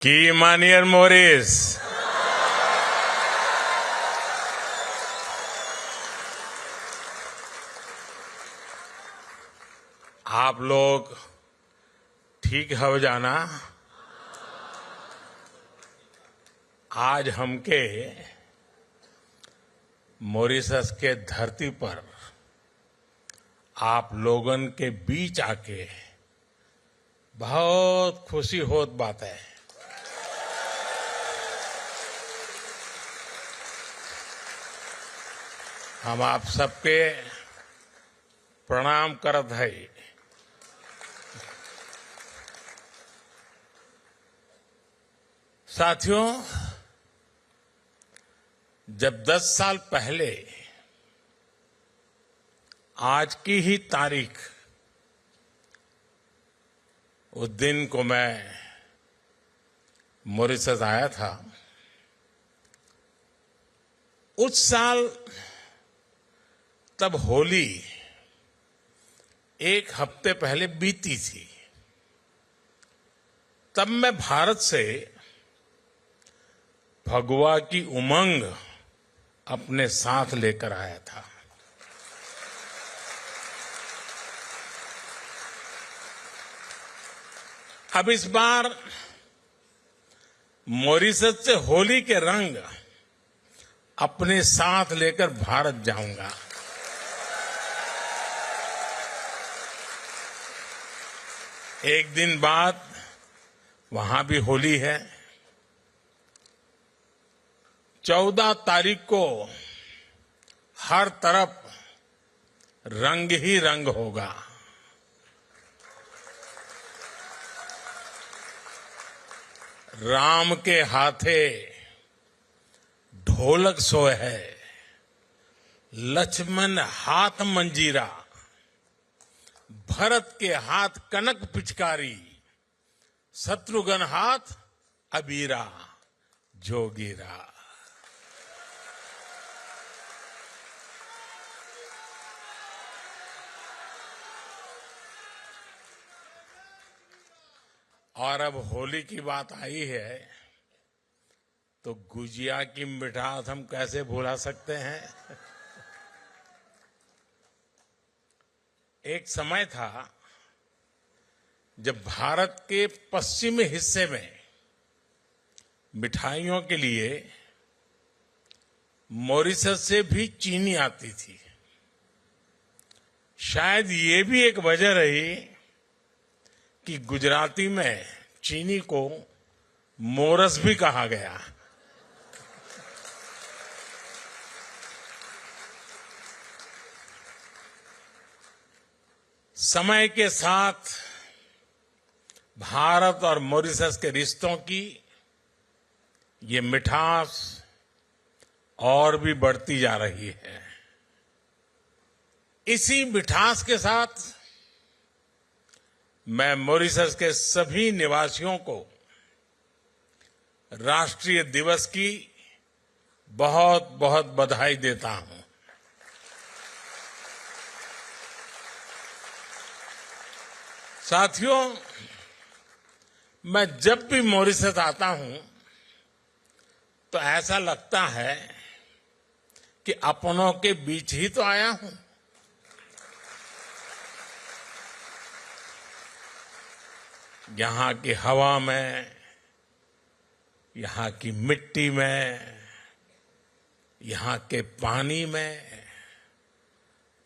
की मानियर मोरिस। आप लोग ठीक हो जाना। आज हमके मॉरिशस के धरती पर आप लोगन के बीच आके बहुत खुशी होत बात है। हम आप सबके प्रणाम करत है। साथियों, जब 10 साल पहले आज की ही तारीख, उस दिन को मैं मॉरिशस आया था, उस साल तब होली एक हफ्ते पहले बीती थी। तब मैं भारत से भगवा की उमंग अपने साथ लेकर आया था। अब इस बार मॉरिशस से होली के रंग अपने साथ लेकर भारत जाऊंगा। एक दिन बाद वहां भी होली है। 14 तारीख को हर तरफ रंग ही रंग होगा। राम के हाथे ढोलक सोए है, लक्ष्मण हाथ मंजीरा, भरत के हाथ कनक पिचकारी, शत्रुघ्न हाथ अबीरा जोगीरा। और अब होली की बात आई है तो गुजिया की मिठास हम कैसे भुला सकते हैं। एक समय था जब भारत के पश्चिमी हिस्से में मिठाइयों के लिए मॉरिशस से भी चीनी आती थी। शायद ये भी एक वजह रही कि गुजराती में चीनी को मोरस भी कहा गया। समय के साथ भारत और मॉरिशस के रिश्तों की ये मिठास और भी बढ़ती जा रही है। इसी मिठास के साथ मैं मॉरिशस के सभी निवासियों को राष्ट्रीय दिवस की बहुत बहुत बधाई देता हूं। साथियों, मैं जब भी मॉरिशस आता हूं तो ऐसा लगता है कि अपनों के बीच ही तो आया हूं। यहां की हवा में, यहां की मिट्टी में, यहां के पानी में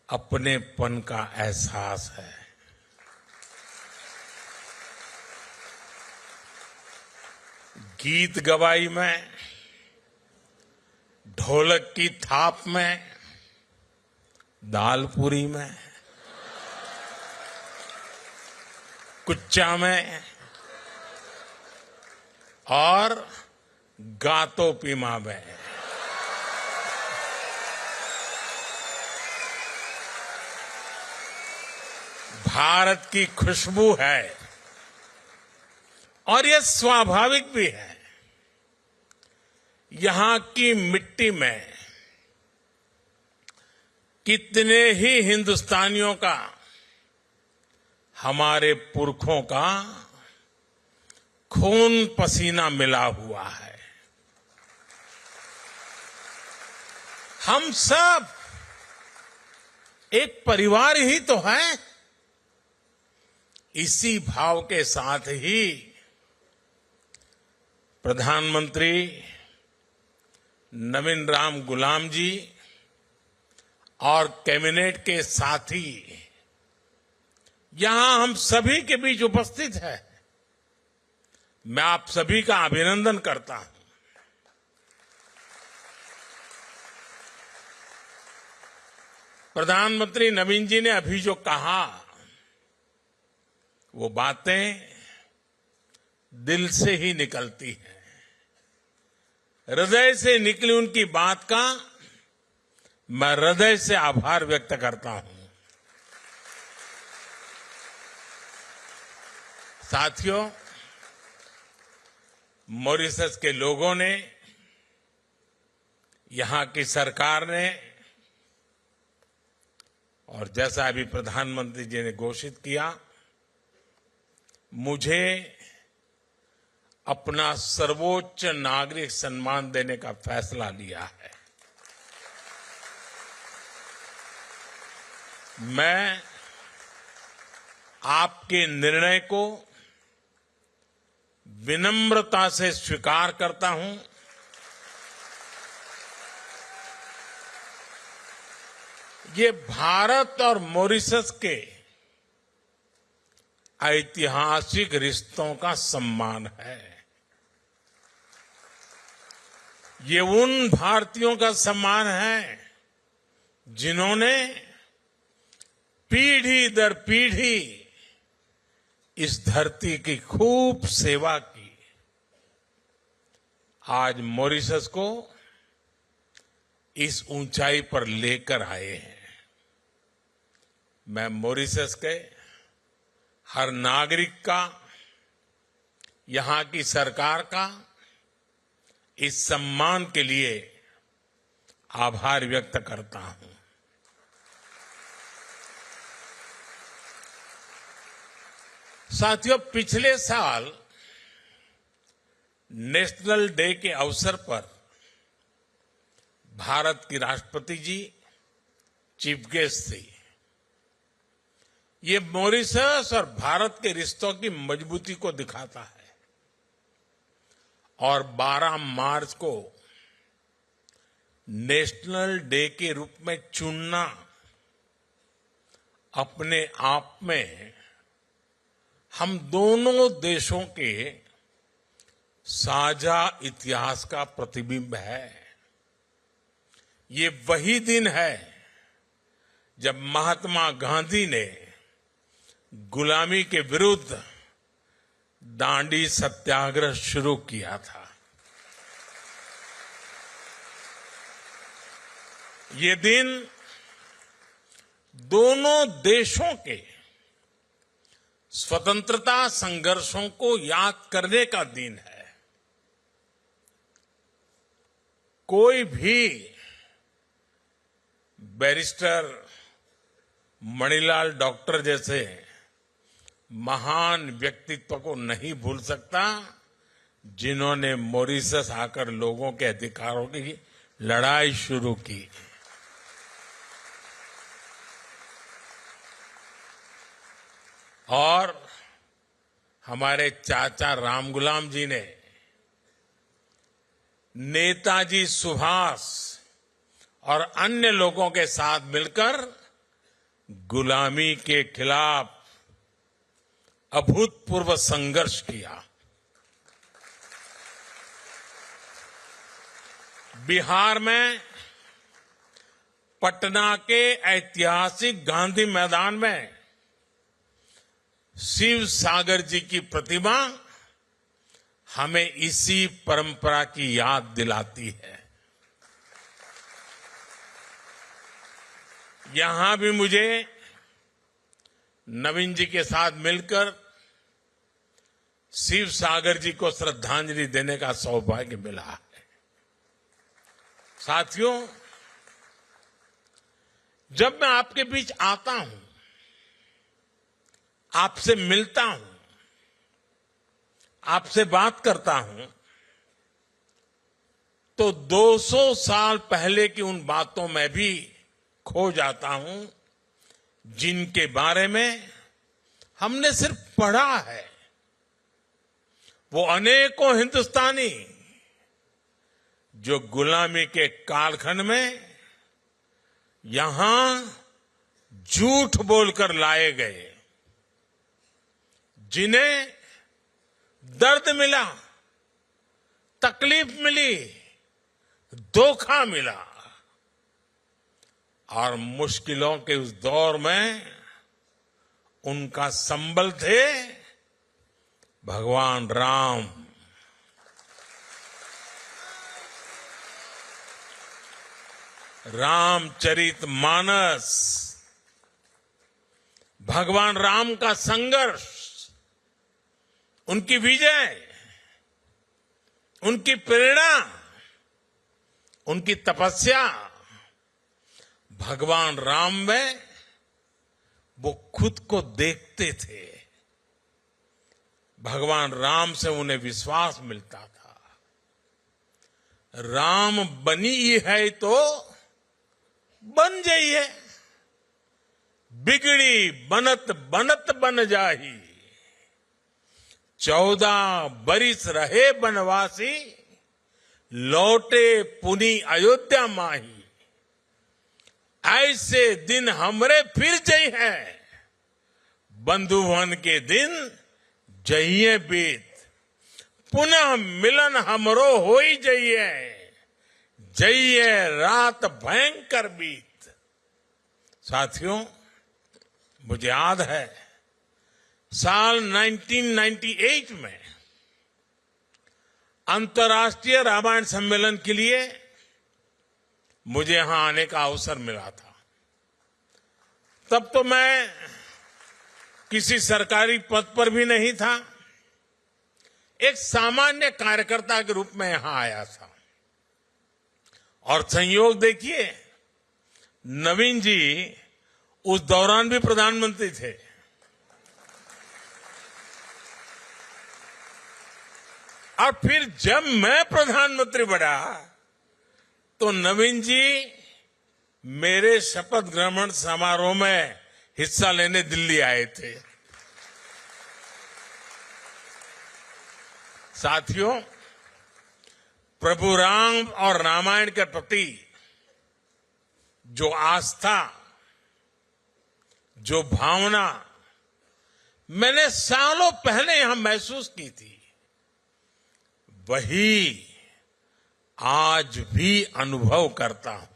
अपनेपन का एहसास है। गीत गवाई में, ढोलक की थाप में, दालपूरी में, कुच्चा में और गातो पीमा में। भारत की खुशबू है और यह स्वाभाविक भी है। यहां की मिट्टी में कितने ही हिंदुस्तानियों का, हमारे पुरखों का खून पसीना मिला हुआ है। हम सब एक परिवार ही तो हैं। इसी भाव के साथ ही प्रधानमंत्री नवीन राम गुलाम जी और कैबिनेट के साथी यहां हम सभी के बीच उपस्थित है। मैं आप सभी का अभिनंदन करता हूं। प्रधानमंत्री नवीन जी ने अभी जो कहा वो बातें दिल से ही निकलती हैं। हृदय से निकली उनकी बात का मैं हृदय से आभार व्यक्त करता हूं। साथियों, मॉरिशस के लोगों ने, यहां की सरकार ने और जैसा अभी प्रधानमंत्री जी ने घोषित किया, मुझे अपना सर्वोच्च नागरिक सम्मान देने का फैसला लिया है। मैं आपके निर्णय को विनम्रता से स्वीकार करता हूं। ये भारत और मॉरिशस के ऐतिहासिक रिश्तों का सम्मान है। ये उन भारतीयों का सम्मान है जिन्होंने पीढ़ी दर पीढ़ी इस धरती की खूब सेवा की। आज मॉरिशस को इस ऊंचाई पर लेकर आए हैं। मैं मॉरिशस के हर नागरिक का, यहां की सरकार का इस सम्मान के लिए आभार व्यक्त करता हूं। साथियों, पिछले साल नेशनल डे के अवसर पर भारत की राष्ट्रपति जी चीफ गेस्ट थी। ये मॉरिशस और भारत के रिश्तों की मजबूती को दिखाता है। और 12 मार्च को नेशनल डे के रूप में चुनना अपने आप में हम दोनों देशों के साझा इतिहास का प्रतिबिंब है। ये वही दिन है जब महात्मा गांधी ने गुलामी के विरुद्ध दांडी सत्याग्रह शुरू किया था। ये दिन दोनों देशों के स्वतंत्रता संघर्षों को याद करने का दिन है। कोई भी बैरिस्टर मणिलाल डॉक्टर जैसे महान व्यक्तित्व को नहीं भूल सकता जिन्होंने मॉरिशस आकर लोगों के अधिकारों की लड़ाई शुरू की। और हमारे चाचा रामगुलाम जी ने नेताजी सुभाष और अन्य लोगों के साथ मिलकर गुलामी के खिलाफ अभूतपूर्व संघर्ष किया। बिहार में पटना के ऐतिहासिक गांधी मैदान में शिव सागर जी की प्रतिमा हमें इसी परंपरा की याद दिलाती है। यहां भी मुझे नवीन जी के साथ मिलकर शिव सागर जी को श्रद्धांजलि देने का सौभाग्य मिला है। साथियों, जब मैं आपके बीच आता हूं, आपसे मिलता हूं, आपसे बात करता हूं तो 200 साल पहले की उन बातों में भी खो जाता हूं जिनके बारे में हमने सिर्फ पढ़ा है। वो अनेकों हिंदुस्तानी जो गुलामी के कालखंड में यहां झूठ बोलकर लाए गए, जिन्हें दर्द मिला, तकलीफ मिली, धोखा मिला और मुश्किलों के उस दौर में उनका संबल थे भगवान राम। रामचरितमानस, भगवान राम का संघर्ष, उनकी विजय, उनकी प्रेरणा, उनकी तपस्या, भगवान राम में वो खुद को देखते थे। भगवान राम से उन्हें विश्वास मिलता था। राम बनी है तो बन जाइए, बिगड़ी बनत बनत बन जाही। 14 बरिस रहे बनवासी, लौटे पुनी अयोध्या माही। ऐसे दिन हमरे फिर जई है, बंधुवन के दिन जइए बीत। पुनः मिलन हमरो होई जइए, जइए रात भयंकर बीत। साथियों, मुझे याद है साल 1998 में अंतर्राष्ट्रीय रामायण सम्मेलन के लिए मुझे यहां आने का अवसर मिला था। तब तो मैं किसी सरकारी पद पर भी नहीं था, एक सामान्य कार्यकर्ता के रूप में यहां आया था। और संयोग देखिए, नवीन जी उस दौरान भी प्रधानमंत्री थे। और फिर जब मैं प्रधानमंत्री बना तो नवीन जी मेरे शपथ ग्रहण समारोह में हिस्सा लेने दिल्ली आए थे। साथियों, प्रभु राम और रामायण के प्रति जो आस्था, जो भावना मैंने सालों पहले यहां महसूस की थी, वही आज भी अनुभव करता हूं।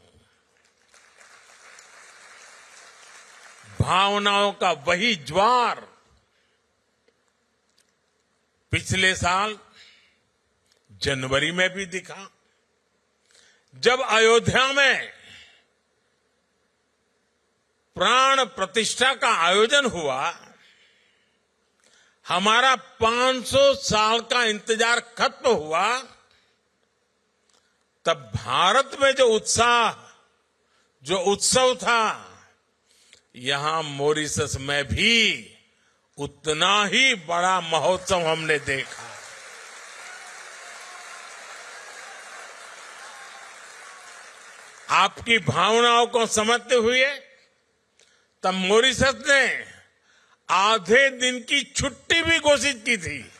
भावनाओं का वही ज्वार पिछले साल जनवरी में भी दिखा, जब अयोध्या में प्राण प्रतिष्ठा का आयोजन हुआ। हमारा 500 साल का इंतजार खत्म हुआ। तब भारत में जो उत्साह, जो उत्सव था, यहां मॉरिशस में भी उतना ही बड़ा महोत्सव हमने देखा। आपकी भावनाओं को समझते हुए तब मॉरिशस ने आधे दिन की छुट्टी भी घोषित की थी।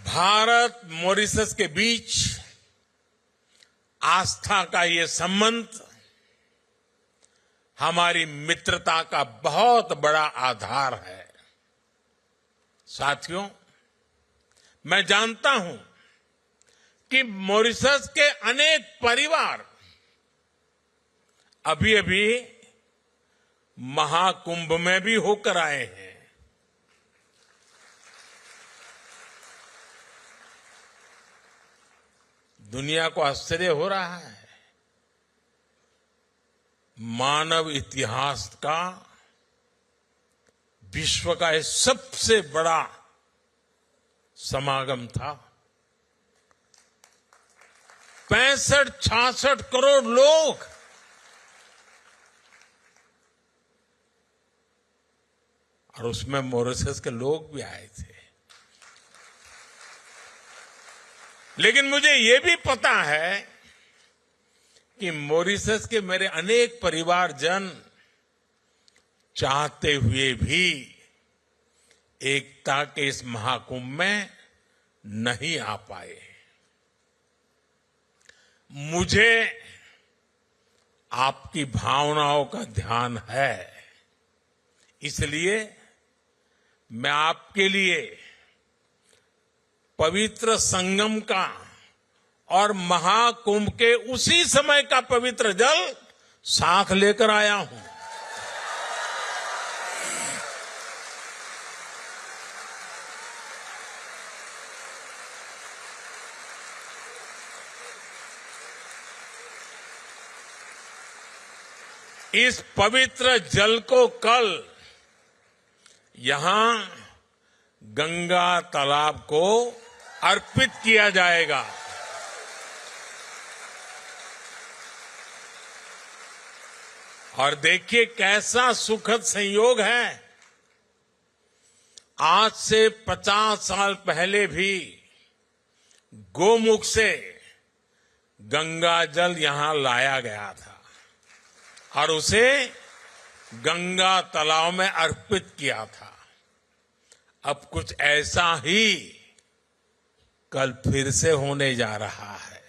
भारत मॉरिशस के बीच आस्था का ये संबंध हमारी मित्रता का बहुत बड़ा आधार है। साथियों, मैं जानता हूं कि मॉरिशस के अनेक परिवार अभी अभी महाकुंभ में भी होकर आए हैं। दुनिया को आश्चर्य हो रहा है। मानव इतिहास का, विश्व का यह सबसे बड़ा समागम था। 65-66 करोड़ लोग और उसमें मॉरिशस के लोग भी आए थे। लेकिन मुझे ये भी पता है कि मॉरिशस के मेरे अनेक परिवारजन चाहते हुए भी एकता के इस महाकुंभ में नहीं आ पाए। मुझे आपकी भावनाओं का ध्यान है, इसलिए मैं आपके लिए पवित्र संगम का और महाकुंभ के उसी समय का पवित्र जल साथ लेकर आया हूं। इस पवित्र जल को कल यहां गंगा तालाब को अर्पित किया जाएगा। और देखिए कैसा सुखद संयोग है, आज से 50 साल पहले भी गोमुख से गंगा जल यहां लाया गया था और उसे गंगा तालाब में अर्पित किया था। अब कुछ ऐसा ही कल फिर से होने जा रहा है।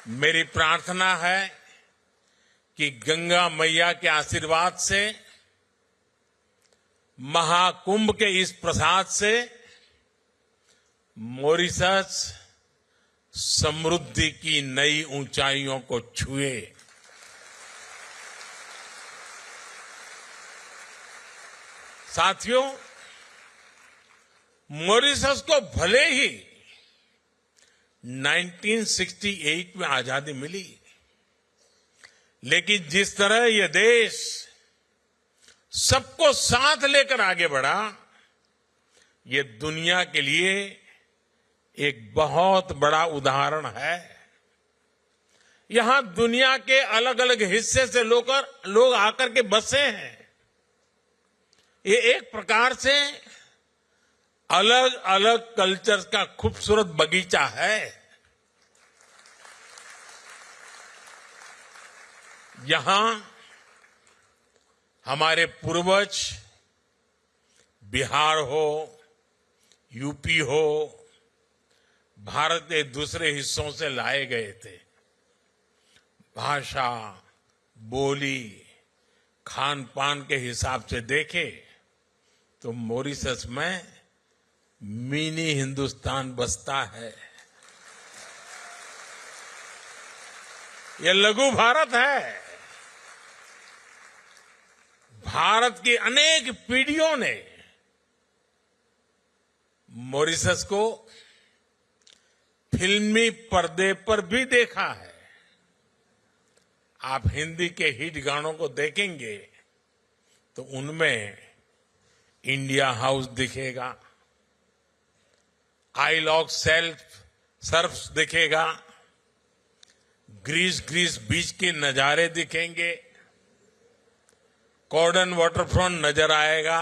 मेरी प्रार्थना है कि गंगा मैया के आशीर्वाद से, महाकुंभ के इस प्रसाद से मॉरिशस समृद्धि की नई ऊंचाइयों को छुए। साथियों, मॉरिशस को भले ही 1968 में आजादी मिली, लेकिन जिस तरह यह देश सबको साथ लेकर आगे बढ़ा, ये दुनिया के लिए एक बहुत बड़ा उदाहरण है। यहां दुनिया के अलग अलग हिस्से से लोग आकर के बसे हैं। ये एक प्रकार से अलग अलग कल्चर का खूबसूरत बगीचा है। यहां हमारे पूर्वज बिहार हो, यूपी हो, भारत के दूसरे हिस्सों से लाए गए थे। भाषा, बोली, खान पान के हिसाब से देखे तो मॉरिशस में मिनी हिंदुस्तान बसता है। यह लघु भारत है। भारत की अनेक पीढ़ियों ने मॉरिशस को फिल्मी पर्दे पर भी देखा है। आप हिंदी के हिट गानों को देखेंगे तो उनमें इंडिया हाउस दिखेगा, आइल ऑफ सर्फ दिखेगा, ग्रीस बीच के नजारे दिखेंगे, कॉर्डन वाटरफ्रंट नजर आएगा,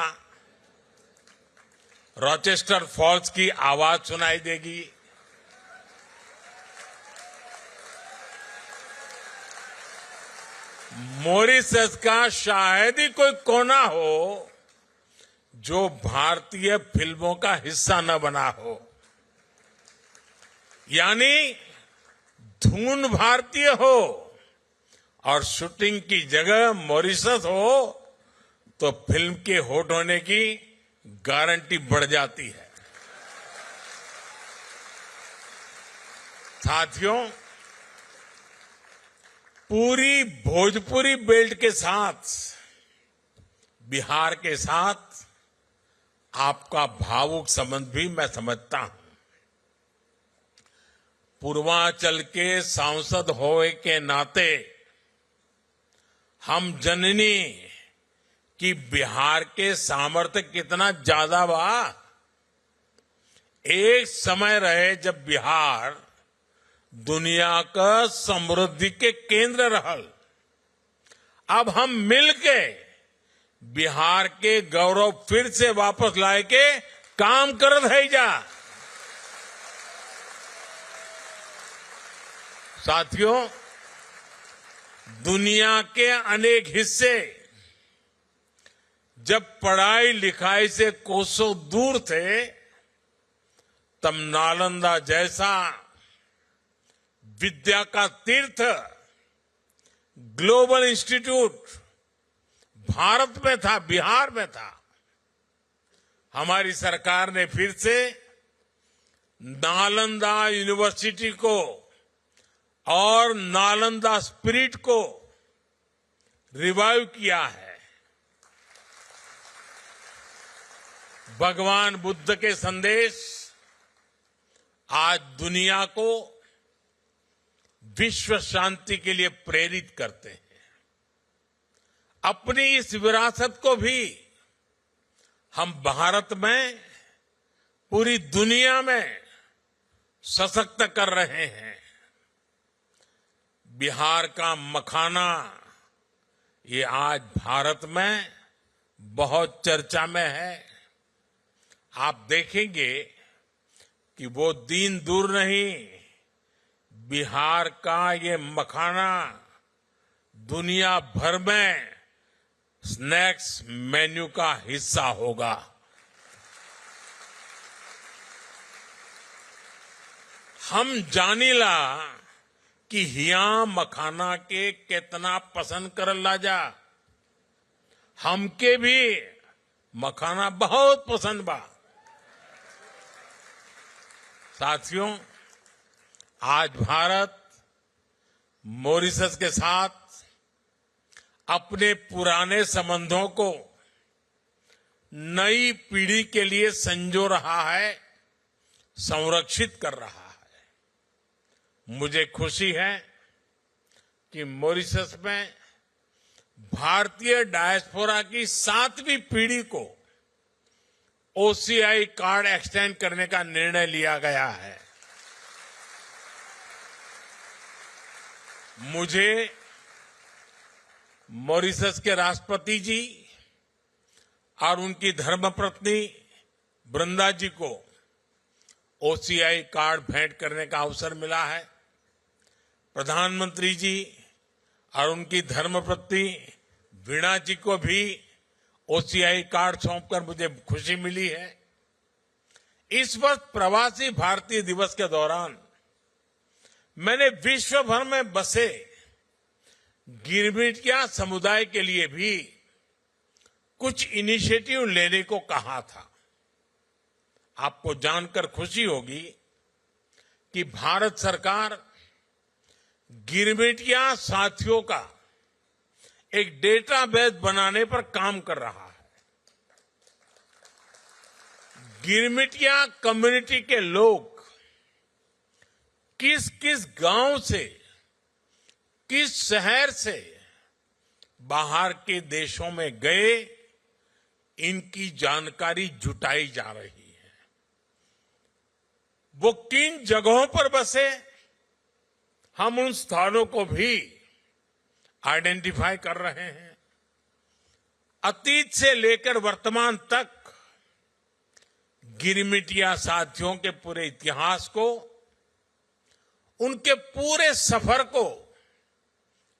रॉचेस्टर फॉल्स की आवाज सुनाई देगी। मॉरिशस का शायद ही कोई कोना हो जो भारतीय फिल्मों का हिस्सा न बना हो। यानी धुन भारतीय हो और शूटिंग की जगह मॉरिशस हो तो फिल्म के हिट होने की गारंटी बढ़ जाती है। साथियों, पूरी भोजपुरी बेल्ट के साथ, बिहार के साथ आपका भावुक संबंध भी मैं समझता हूं। पूर्वांचल के सांसद होने के नाते हम जननी कि बिहार के सामर्थ्य कितना ज्यादा बा। एक समय रहे जब बिहार दुनिया का समृद्धि के केंद्र रहल। अब हम मिलके बिहार के गौरव फिर से वापस लाए के काम कर रहे जा। साथियों, दुनिया के अनेक हिस्से जब पढ़ाई लिखाई से कोसों दूर थे, तब नालंदा जैसा विद्या का तीर्थ ग्लोबल इंस्टीट्यूट भारत में था, बिहार में था। हमारी सरकार ने फिर से नालंदा यूनिवर्सिटी को और नालंदा स्पिरिट को रिवाइव किया है। भगवान बुद्ध के संदेश आज दुनिया को विश्व शांति के लिए प्रेरित करते हैं। अपनी इस विरासत को भी हम भारत में, पूरी दुनिया में सशक्त कर रहे हैं। बिहार का मखाना ये आज भारत में बहुत चर्चा में है। आप देखेंगे कि वो दिन दूर नहीं, बिहार का ये मखाना दुनिया भर में स्नैक्स मेन्यू का हिस्सा होगा। हम जानीला कि हिया मखाना के कितना पसंद करला जा। हमके भी मखाना बहुत पसंद बा। साथियों, आज भारत मॉरिशस के साथ अपने पुराने संबंधों को नई पीढ़ी के लिए संजो रहा है, संरक्षित कर रहा है। मुझे खुशी है कि मॉरिशस में भारतीय डायस्पोरा की 7वीं पीढ़ी को ओसीआई कार्ड एक्सटेंड करने का निर्णय लिया गया है। मुझे मॉरिशस के राष्ट्रपति जी और उनकी धर्मपत्नी वृंदा जी को ओसीआई कार्ड भेंट करने का अवसर मिला है। प्रधानमंत्री जी और उनकी धर्मपत्नी वीणा जी को भी ओसीआई कार्ड सौंपकर मुझे खुशी मिली है। इस वर्ष प्रवासी भारतीय दिवस के दौरान मैंने विश्व भर में बसे गिरमिटिया समुदाय के लिए भी कुछ इनिशिएटिव लेने को कहा था। आपको जानकर खुशी होगी कि भारत सरकार गिरमिटिया साथियों का एक डेटाबेस बनाने पर काम कर रहा है। गिरमिटिया कम्युनिटी के लोग किस किस गांव से, किस शहर से बाहर के देशों में गए, इनकी जानकारी जुटाई जा रही है। वो किन जगहों पर बसे, हम उन स्थानों को भी आइडेंटिफाई कर रहे हैं। अतीत से लेकर वर्तमान तक गिरमिटिया साथियों के पूरे इतिहास को, उनके पूरे सफर को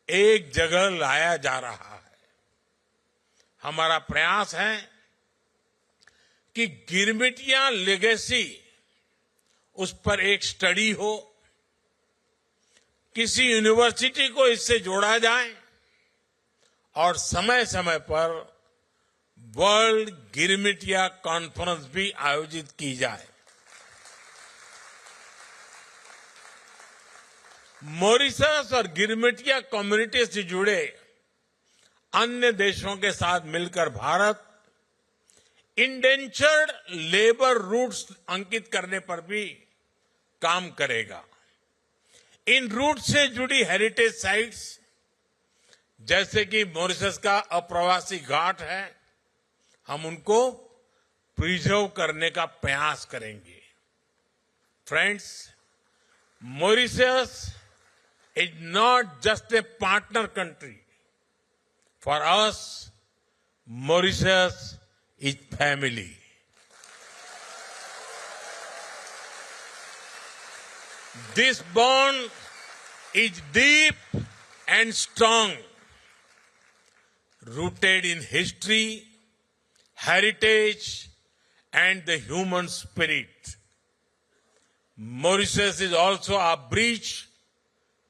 एक जगह लाया जा रहा है। हमारा प्रयास है कि गिरमिटिया लेगेसी, उस पर एक स्टडी हो, किसी यूनिवर्सिटी को इससे जोड़ा जाए और समय समय पर वर्ल्ड गिरमिटिया कॉन्फ्रेंस भी आयोजित की जाए। मॉरिशस और गिरमिटिया कम्युनिटी से जुड़े अन्य देशों के साथ मिलकर भारत इंडेंचर्ड लेबर रूट्स अंकित करने पर भी काम करेगा। इन रूट से जुड़ी हेरिटेज साइट्स, जैसे कि मॉरिशस का अप्रवासी घाट है, हम उनको प्रिजर्व करने का प्रयास करेंगे। Friends, Mauritius is not just a partner country. For us, Mauritius is family. This bond is deep and strong, rooted in history, heritage, and the human spirit. Mauritius is also a bridge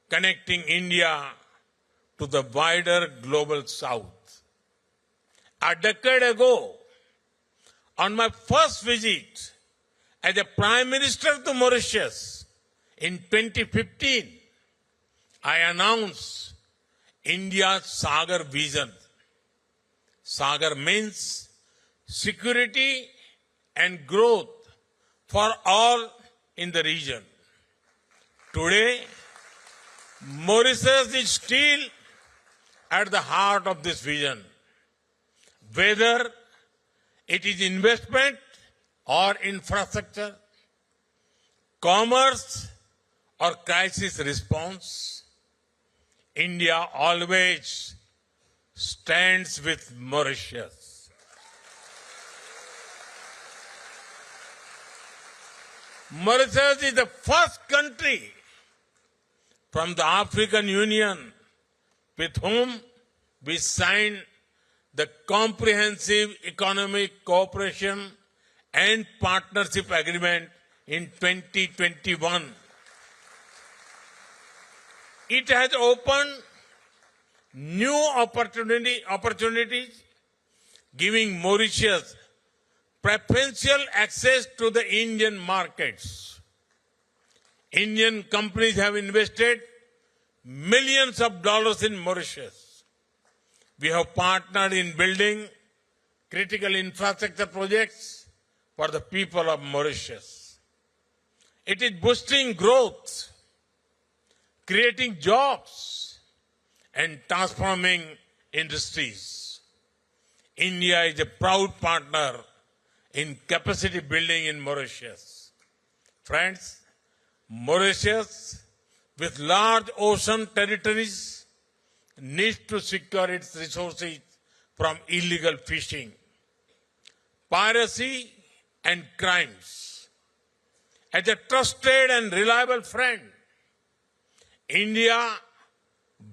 connecting India to the wider global south. A decade ago, on my first visit as a Prime Minister to Mauritius in 2015, I announced India's Sagar vision. Sagar means security and growth for all in the region. Today, Mauritius is still at the heart of this vision. Whether it is investment or infrastructure, commerce or crisis response, India always stands with Mauritius. Mauritius is the first country from the African Union with whom we signed the Comprehensive Economic Cooperation and Partnership Agreement in 2021. It has opened new opportunities, giving Mauritius preferential access to the Indian markets. Indian companies have invested millions of dollars in Mauritius. We have partnered in building critical infrastructure projects for the people of Mauritius. It is boosting growth, creating jobs, and transforming industries. India is a proud partner in capacity building in Mauritius. Friends, Mauritius, with large ocean territories, needs to secure its resources from illegal fishing, piracy, and crimes. As a trusted and reliable friend, India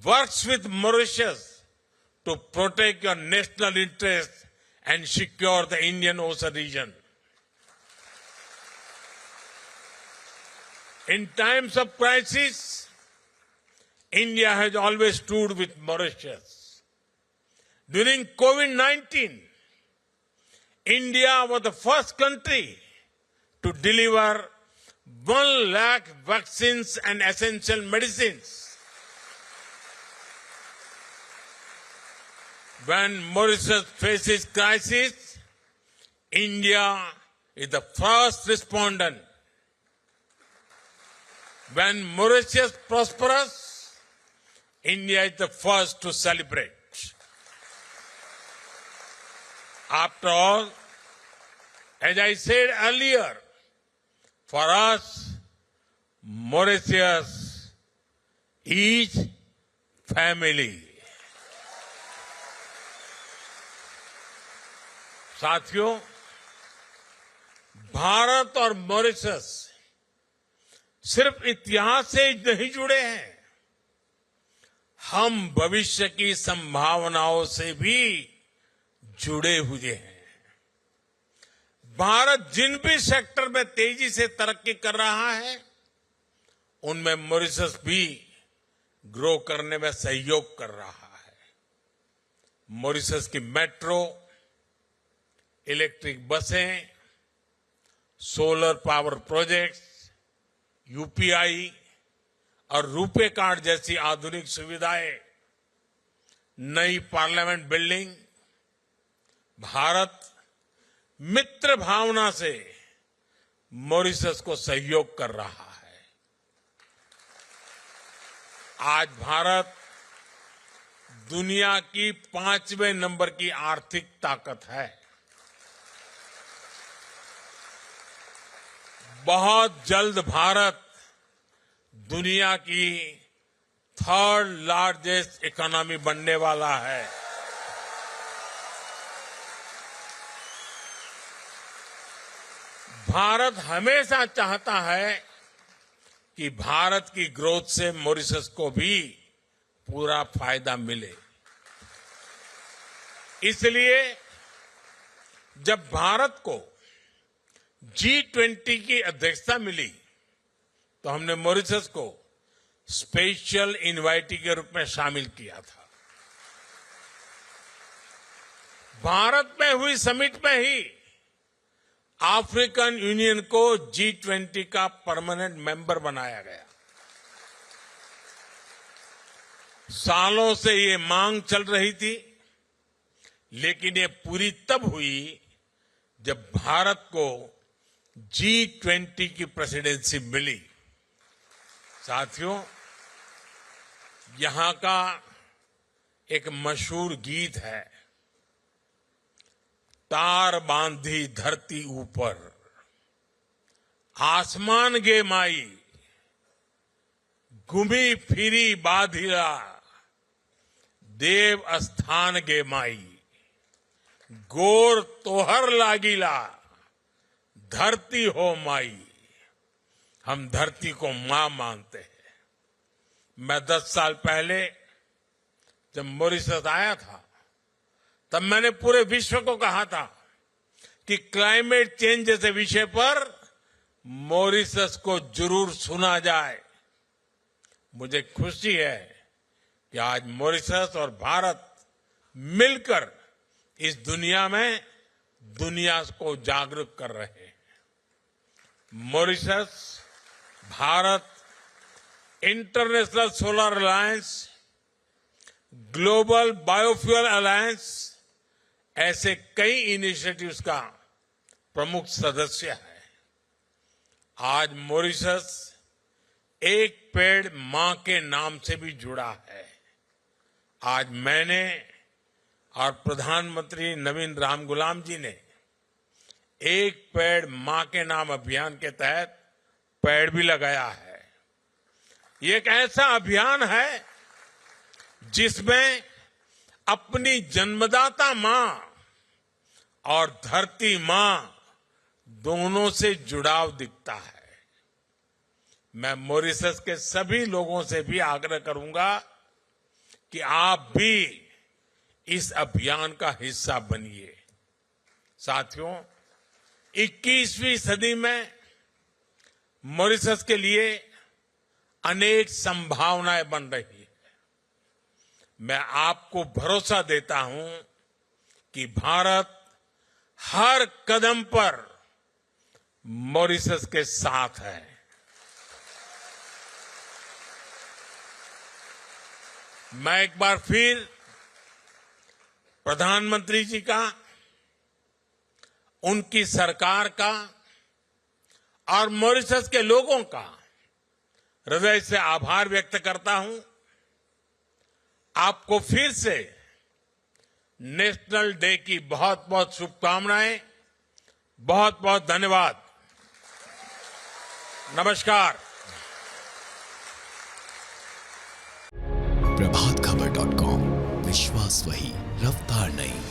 works with Mauritius to protect your national interests and secure the Indian Ocean region. In times of crisis, India has always stood with Mauritius. During COVID-19, India was the first country to deliver 1 lakh vaccines and essential medicines. When Mauritius faces crisis, India is the first respondent. When Mauritius prospers, India is the first to celebrate. After all, as I said earlier, for us, Mauritius is family. साथियों, भारत और Mauritius सिर्फ इतिहास से नहीं जुड़े हैं, हम भविष्य की संभावनाओं से भी जुड़े हुए हैं। भारत जिन भी सेक्टर में तेजी से तरक्की कर रहा है, उनमें मॉरिशस भी ग्रो करने में सहयोग कर रहा है। मॉरिशस की मेट्रो, इलेक्ट्रिक बसें, सोलर पावर प्रोजेक्ट्स, यूपीआई और रुपे कार्ड जैसी आधुनिक सुविधाएं, नई पार्लियामेंट बिल्डिंग, भारत मित्र भावना से मॉरिशस को सहयोग कर रहा है। आज भारत दुनिया की 5वें नंबर की आर्थिक ताकत है। बहुत जल्द भारत दुनिया की 3rd लार्जेस्ट इकोनॉमी बनने वाला है। भारत हमेशा चाहता है कि भारत की ग्रोथ से मॉरिशस को भी पूरा फायदा मिले। इसलिए जब भारत को G20 की अध्यक्षता मिली तो हमने मॉरिशस को स्पेशल इनवाइटी के रूप में शामिल किया था। भारत में हुई समिट में ही अफ्रीकन यूनियन को G20 का परमानेंट मेंबर बनाया गया। सालों से ये मांग चल रही थी, लेकिन ये पूरी तब हुई जब भारत को G20 की प्रेसिडेंसी मिली। साथियों, यहां का एक मशहूर गीत है, तार बांधी धरती ऊपर, आसमान गे माई, घूमी फिरी बाधिला, देव स्थान गे माई, गोर तोहर लागिला, धरती हो माई। हम धरती को मां मानते हैं। मैं 10 साल पहले जब मॉरिशस आया था, तब मैंने पूरे विश्व को कहा था कि क्लाइमेट चेंज जैसे विषय पर मॉरिशस को जरूर सुना जाए। मुझे खुशी है कि आज मॉरिशस और भारत मिलकर इस दुनिया में दुनिया को जागरूक कर रहे हैं। Mauritius, Bharat, international solar alliance, global biofuel alliance, ऐसे कई इनिशिएटिव्स का प्रमुख सदस्य है। आज मॉरिशस एक पेड़ मां के नाम से भी जुड़ा है। आज मैंने और प्रधानमंत्री नवीन रामगुलाम जी ने एक पेड़ मां के नाम अभियान के तहत पेड़ भी लगाया है। ये एक ऐसा अभियान है जिसमें अपनी जन्मदाता मां और धरती मां दोनों से जुड़ाव दिखता है। मैं मॉरिशस के सभी लोगों से भी आग्रह करूंगा कि आप भी इस अभियान का हिस्सा बनिए। साथियों, 21वीं सदी में मॉरिशस के लिए अनेक संभावनाएं बन रही है। मैं आपको भरोसा देता हूं कि भारत हर कदम पर मॉरिशस के साथ है। मैं एक बार फिर प्रधानमंत्री जी का, उनकी सरकार का और मॉरिशस के लोगों का हृदय से आभार व्यक्त करता हूं। आपको फिर से नेशनल डे की बहुत बहुत शुभकामनाएं। बहुत बहुत धन्यवाद। नमस्कार। प्रभातखबर.com, विश्वास वही, रफ्तार नहीं।